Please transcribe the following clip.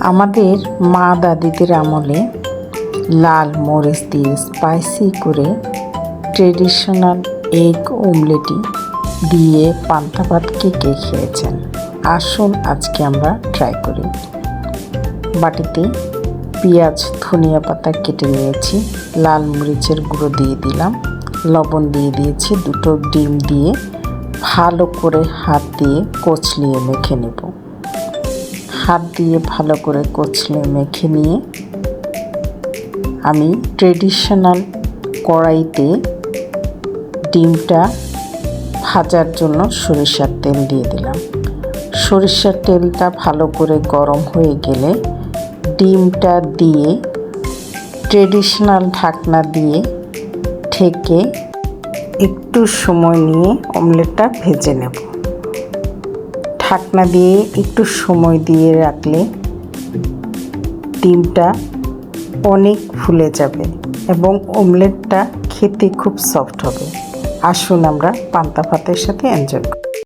আমাদের মা দাদিদের আমলে লাল মরিচ দিয়ে স্পাইসি করে ট্রেডিশনাল এগ অমলেটই দিয়ে পান্তা ভাত কে খেয়েছেন। আসুন আজকে আমরা ট্রাই করি। বাটিতে পেঁয়াজ ধনিয়া পাতা কেটে নিয়েছি, লাল মরিচের গুঁড়ো দিয়ে দিলাম, লবণ দিয়ে দিয়েছি, দুটো ডিম দিয়ে ভালো করে হাত দিয়ে কচলিয়ে মেখে নেব। হাত দিয়ে ভালো করে কচলিয়ে মেখে নিয়ে আমি ট্রেডিশনাল কড়াইতে ডিমটা ভাজার জন্য সরিষার তেল দিয়ে দিলাম। সরিষার তেলটা ভালো করে গরম হয়ে গেলে ডিমটা দিয়ে ট্রেডিশনাল ঢাকনা দিয়ে ঢেকে একটু সময় নিয়ে অমলেটটা ভেজে নেব। ঢাকনা দিয়ে একটু সময় দিয়ে রাখলে ডিমটা অনেক ফুলে যাবে এবং অমলেটটা খেতে খুব সফট হবে। আসুন আমরা পান্তা ভাতের সাথে এনজয় করি।